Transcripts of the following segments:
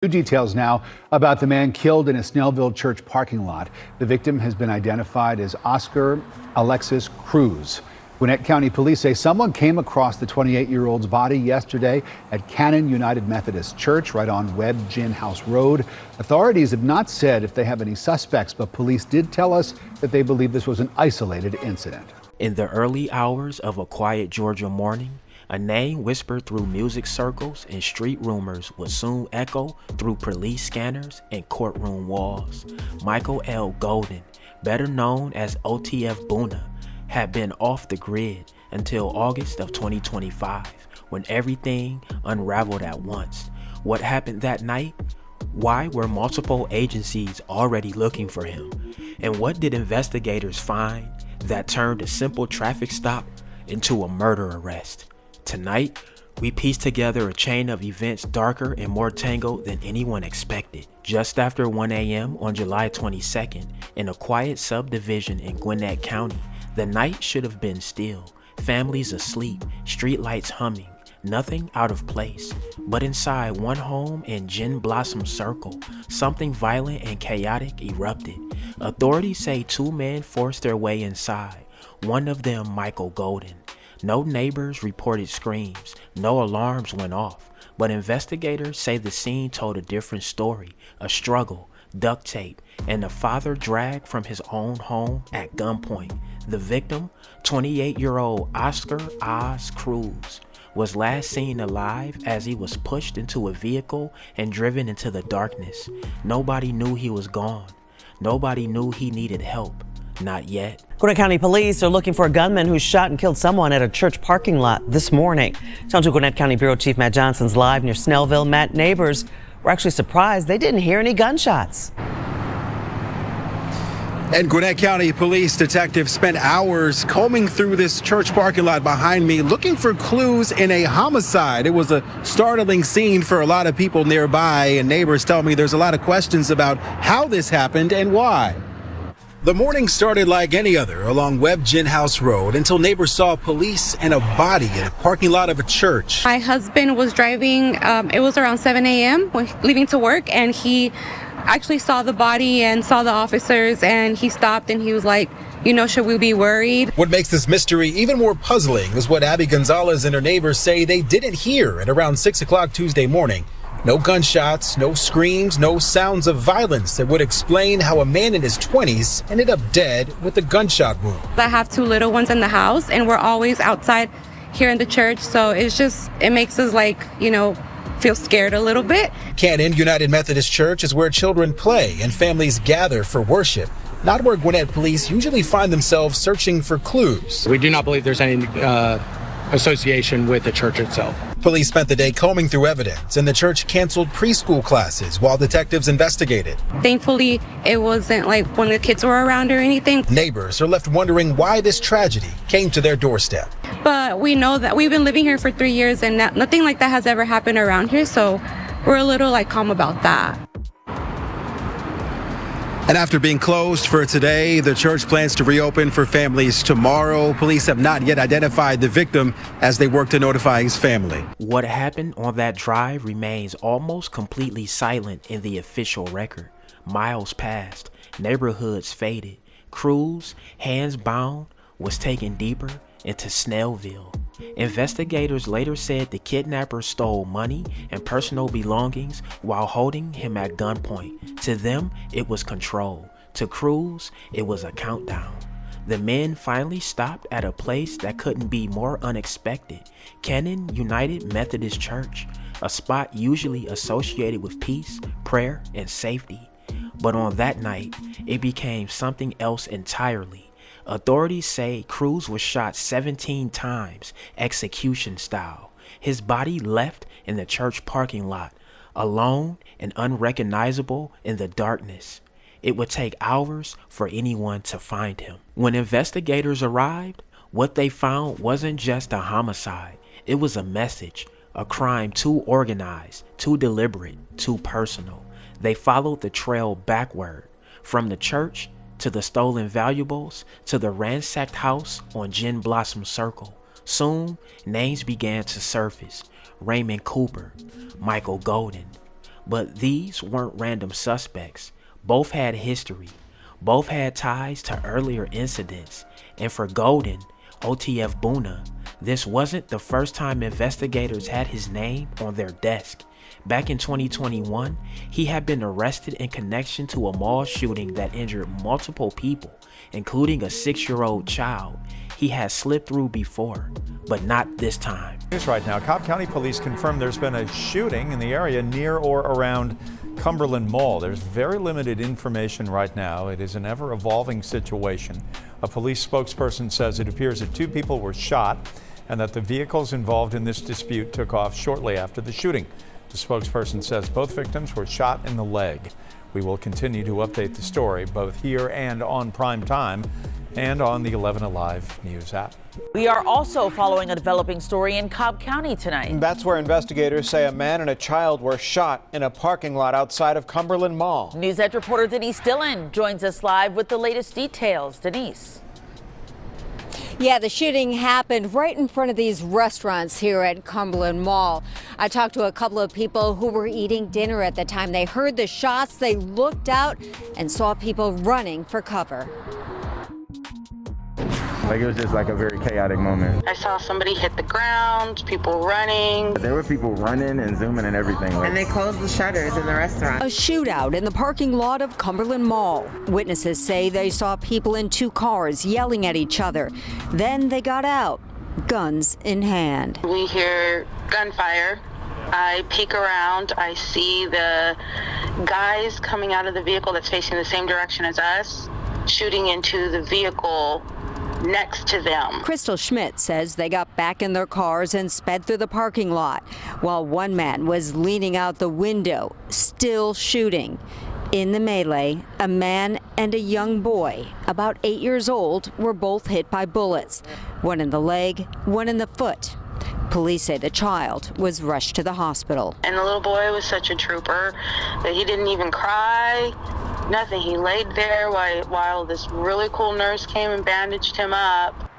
New details now about the man killed in a Snellville church parking lot. The victim has been identified as Oscar Alexis Cruz. Gwinnett County Police say someone came across the 28-year-old's body yesterday at Cannon United Methodist Church right on Webb Gin House Road. Authorities have not said if they have any suspects, but police did tell us that they believe this was an isolated incident. In the early hours of a quiet Georgia morning, a name whispered through music circles and street rumors would soon echo through police scanners and courtroom walls. Michael L. Golden, better known as OTF Boona, had been off the grid until August of 2025, when everything unraveled at once. What happened that night? Why were multiple agencies already looking for him? And what did investigators find that turned a simple traffic stop into a murder arrest? Tonight, we piece together a chain of events darker and more tangled than anyone expected. Just after 1 a.m. on July 22nd, in a quiet subdivision in Gwinnett County, the night should have been still. Families asleep, streetlights humming, nothing out of place. But inside one home in Gin Blossom Circle, something violent and chaotic erupted. Authorities say two men forced their way inside, one of them Michael Golden. No neighbors reported screams, no alarms went off, but investigators say the scene told a different story, a struggle, duct tape, and a father dragged from his own home at gunpoint. The victim, 28-year-old Oscar Oz Cruz, was last seen alive as he was pushed into a vehicle and driven into the darkness. Nobody knew he was gone. Nobody knew he needed help. Not yet. Gwinnett County Police are looking for a gunman who shot and killed someone at a church parking lot this morning. Sounds like Gwinnett County Bureau Chief Matt Johnson's live near Snellville. Matt, neighbors were actually surprised they didn't hear any gunshots. And Gwinnett County Police detectives spent hours combing through this church parking lot behind me looking for clues in a homicide. It was a startling scene for a lot of people nearby, and neighbors tell me there's a lot of questions about how this happened and why. The morning started like any other along Webb Gin House Road until neighbors saw police and a body in a parking lot of a church. My husband was driving, it was around 7 a.m. leaving to work, and he actually saw the body and saw the officers, and he stopped and he was like, you know, should we be worried? What makes this mystery even more puzzling is what Abby Gonzalez and her neighbors say they didn't hear at around 6 o'clock Tuesday morning. No gunshots, no screams, no sounds of violence that would explain how a man in his 20s ended up dead with a gunshot wound. I have two little ones in the house, and we're always outside here in the church, so it makes us feel scared a little bit. Cannon United Methodist Church is where children play and families gather for worship, not where Gwinnett police usually find themselves searching for clues. We do not believe there's any association with the church itself. Police spent the day combing through evidence, and the church canceled preschool classes while detectives investigated. Thankfully, it wasn't like when the kids were around or anything. Neighbors are left wondering why this tragedy came to their doorstep. But we know that we've been living here for 3 years, and nothing like that has ever happened around here, so we're a little calm about that. And after being closed for today, the church plans to reopen for families tomorrow. Police have not yet identified the victim as they work to notify his family. What happened on that drive remains almost completely silent in the official record. Miles passed, neighborhoods faded. Cruz, hands bound, was taken deeper into Snellville. Investigators later said the kidnapper stole money and personal belongings while holding him at gunpoint. To them, it was control. To Cruz, it was a countdown. The men finally stopped at a place that couldn't be more unexpected. Cannon United Methodist Church, a spot usually associated with peace, prayer, and safety. But on that night, it became something else entirely. Authorities say Cruz was shot 17 times, execution style. His body left in the church parking lot, alone and unrecognizable in the darkness. It would take hours for anyone to find him. When investigators arrived, what they found wasn't just a homicide. It was a message, a crime too organized, too deliberate, too personal. They followed the trail backward, from the church to the stolen valuables, to the ransacked house on Gin Blossom Circle. Soon, names began to surface. Raymond Cooper, Michael Golden. But these weren't random suspects. Both had history. Both had ties to earlier incidents. And for Golden, OTF Boona, this wasn't the first time investigators had his name on their desk. Back in 2021, he had been arrested in connection to a mall shooting that injured multiple people, including a 6-year-old child. He had slipped through before, but not this time. News right now, Cobb County Police confirm there's been a shooting in the area near or around Cumberland Mall. There's very limited information right now. It is an ever-evolving situation. A police spokesperson says it appears that 2 people were shot and that the vehicles involved in this dispute took off shortly after the shooting. The spokesperson says both victims were shot in the leg. We will continue to update the story both here and on Prime Time and on the 11 Alive News app. We are also following a developing story in Cobb County tonight. That's where investigators say a man and a child were shot in a parking lot outside of Cumberland Mall. News Edge reporter Denise Dillon joins us live with the latest details. Denise. Yeah, the shooting happened right in front of these restaurants here at Cumberland Mall. I talked to a couple of people who were eating dinner at the time they heard the shots. They looked out and saw people running for cover. Like, it was just like a very chaotic moment. I saw somebody hit the ground, people running. There were people running and zooming and everything. And they closed the shutters in the restaurant. A shootout in the parking lot of Cumberland Mall. Witnesses say they saw people in 2 cars yelling at each other. Then they got out, guns in hand. We hear gunfire. I peek around. I see the guys coming out of the vehicle that's facing the same direction as us, shooting into the vehicle next to them. Crystal Schmidt says they got back in their cars and sped through the parking lot while one man was leaning out the window, still shooting. In the melee, a man and a young boy, about 8 years old, were both hit by bullets. One in the leg, one in the foot. Police say the child was rushed to the hospital. And the little boy was such a trooper that he didn't even cry. Nothing. He laid there while this really cool nurse came and bandaged him up.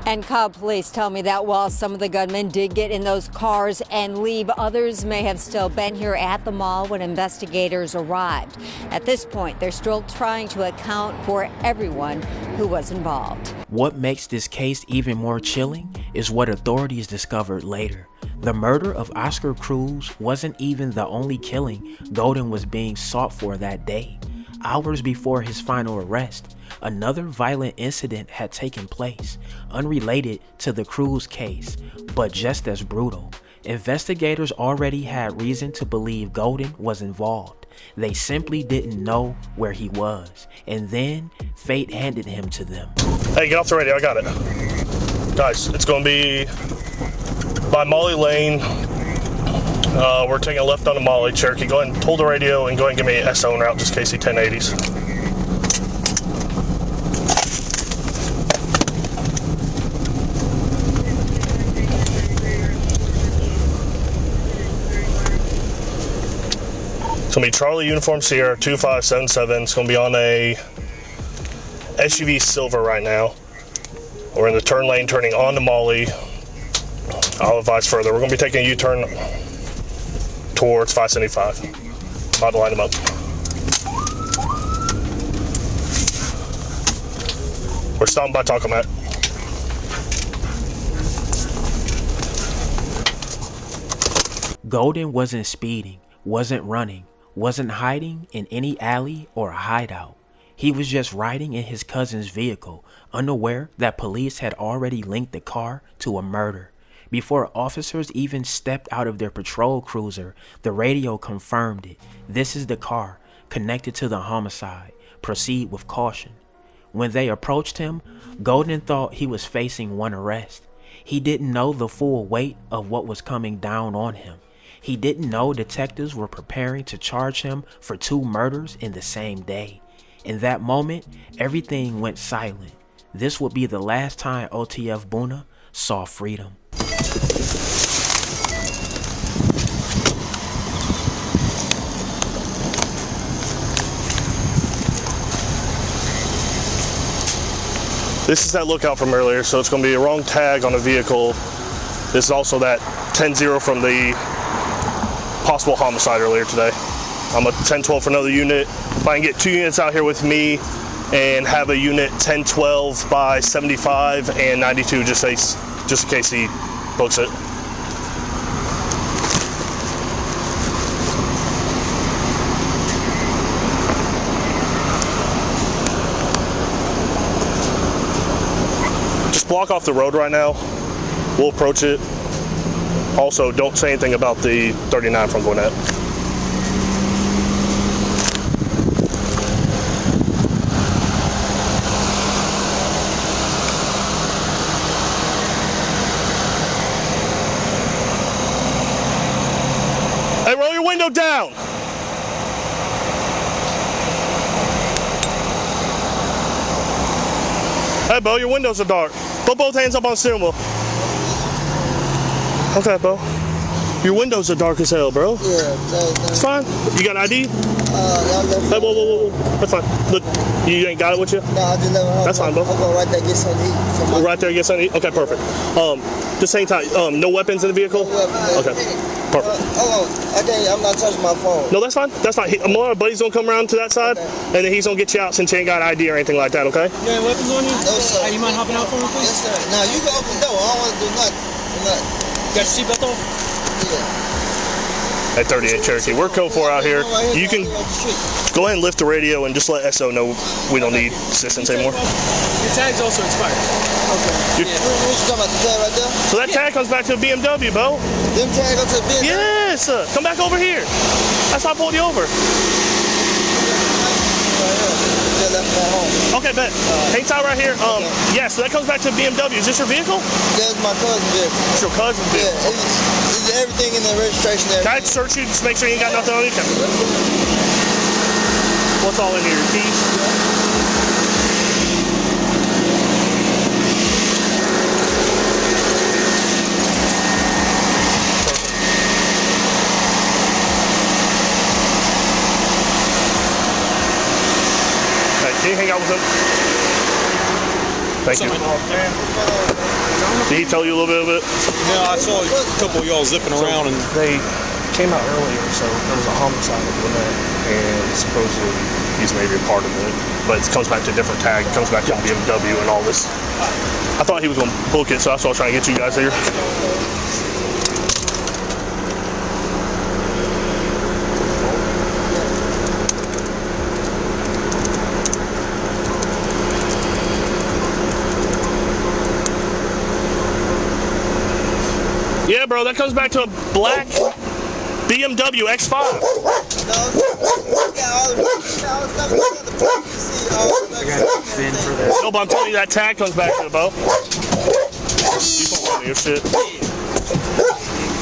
And Cobb police tell me that while some of the gunmen did get in those cars and leave, others may have still been here at the mall when investigators arrived. At this point, they're still trying to account for everyone who was involved. What makes this case even more chilling is what authorities discovered later. The murder of Oscar Cruz wasn't even the only killing Golden was being sought for that day. Hours before his final arrest, another violent incident had taken place, unrelated to the Cruz case, but just as brutal. Investigators already had reason to believe Golden was involved. They simply didn't know where he was, and then fate handed him to them. Hey, get off the radio, I got it. Guys, it's gonna be by Molly Lane. We're taking a left on the Molly. Cherokee, go ahead and pull the radio and go ahead and give me an SO en route, just KC 1080s. It's going to be Charlie Uniform Sierra 2577. It's going to be on a SUV Silver right now. We're in the turn lane turning onto Molly. I'll advise further. We're going to be taking a U-turn towards 575. About to line them up. We're stopping by Taco Mat. Golden wasn't speeding, wasn't running, wasn't hiding in any alley or hideout. He was just riding in his cousin's vehicle, unaware that police had already linked the car to a murder. Before officers even stepped out of their patrol cruiser, the radio confirmed it. This is the car connected to the homicide. Proceed with caution. When they approached him, Golden thought he was facing one arrest. He didn't know the full weight of what was coming down on him. He didn't know detectives were preparing to charge him for 2 murders in the same day. In that moment, everything went silent. This would be the last time OTF Boona saw freedom. This is that lookout from earlier, so it's going to be a wrong tag on a vehicle. This is also that 10-0 from the possible homicide earlier today. I'm a 10-12 for another unit. If I can get 2 units out here with me and have a unit 10-12 by 75 and 92 just in case he books it. Just block off the road right now. We'll approach it. Also, don't say anything about the 39 from Gwinnett. Hey, roll your window down. Hey, Bo, your windows are dark. Put both hands up on the steering wheel. Okay, Bo. Your windows are dark as hell, bro. Yeah, it's fine. You got an ID? Yeah, I left. Hey, whoa. That's fine. Look, you ain't got it with you? No, I just left home. That's fine, Bo. I'm going right there get something to eat. Right there, get something to eat? Okay, perfect. Just hang tight. No weapons in the vehicle? No weapons. Okay, perfect. Hold on. I'm not touching my phone. No, that's fine. That's fine. Our buddy's gonna come around to that side, and then he's gonna get you out since you ain't got ID or anything like that, okay? You ain't weapons on you? No, sir. Hey, you mind hopping out for me, please? Yes, sir. Now, you can open the door. I don't want to do nothing. Got your seatbelt on? Yeah. At 38 Cherokee. We're code 4 out here. You can go ahead and lift the radio and just let SO know we don't need assistance anymore. Your tag's also expired. Okay. What you talking about, the tag right there? So that tag comes back to a BMW, Bo. Them tag goes to a BMW? Yes, sir. Come back over here. That's why I pulled you over. Okay, bet. Hang tight right here. Yeah, so that comes back to a BMW. Is this your vehicle? That's my cousin's vehicle. It's your cousin's vehicle? Yeah, it's everything in the registration. Can I search you just make sure you ain't got nothing on you? What's all in here? Your keys? Can you hang out with him? Thank you. Did he tell you a little bit of it? Yeah, I saw a couple of y'all zipping around, and they came out earlier, so there was a homicide over there, and supposedly he's maybe a part of it, but it comes back to a different tag. It comes back to BMW and all this. I thought he was going to book it, so that's why I was trying to get you guys here. Yeah, bro, that comes back to a black BMW X5. No, but I'm telling you, that tag comes back to the Bo. You don't want your shit.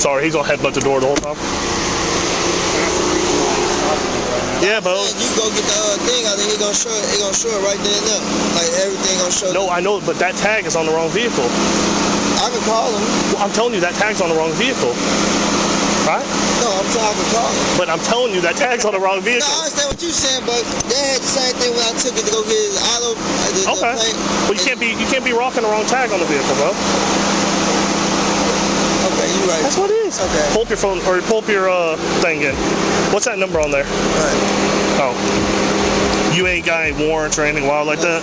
Sorry, he's gonna headbutt the door the whole time. Yeah, Bo. You go get the thing. I think it's gonna show it right there and there. Like everything gonna show. No, I know, but that tag is on the wrong vehicle. I can call him. Well, I'm telling you, that tag's on the wrong vehicle. Right? No, I'm saying I can call him. But I'm telling you, that tag's on the wrong vehicle. No, I understand what you're saying, but they had the same thing when I took it to go get his auto. Okay. Well, you can't be rocking the wrong tag on the vehicle, bro. Okay, you're right. That's what it is. Okay. Pull up your phone, or pull up your thing in. What's that number on there? Right. Oh. You ain't got any warrants or anything wild like that?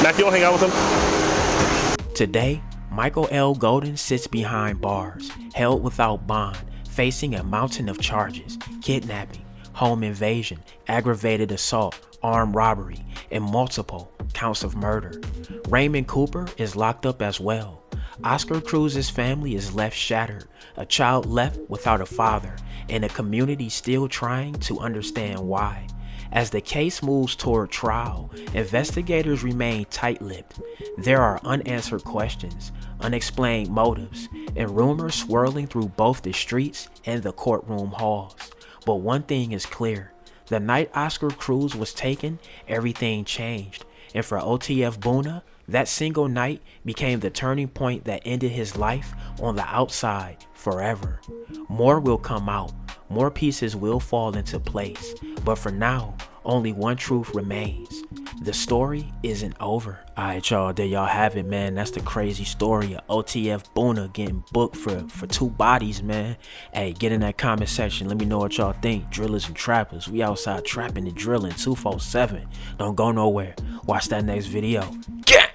Mac, you don't hang out with him? Today, Michael L. Golden sits behind bars, held without bond, facing a mountain of charges: kidnapping, home invasion, aggravated assault, armed robbery, and multiple counts of murder. Raymond Cooper is locked up as well. Oscar Cruz's family is left shattered, a child left without a father, and a community still trying to understand why. As the case moves toward trial, investigators remain tight-lipped. There are unanswered questions, unexplained motives, and rumors swirling through both the streets and the courtroom halls. But one thing is clear: the night Oscar Cruz was taken, everything changed. And for OTF Boona, that single night became the turning point that ended his life on the outside forever. More will come out. More pieces will fall into place, but for now, only one truth remains. the story isn't over. Alright, y'all, there y'all have it, man. That's the crazy story of OTF Boona getting booked for 2 bodies, man. Hey, get in that comment section. Let me know what y'all think. Drillers and trappers, we outside trapping and drilling 247. Don't go nowhere. Watch that next video. Get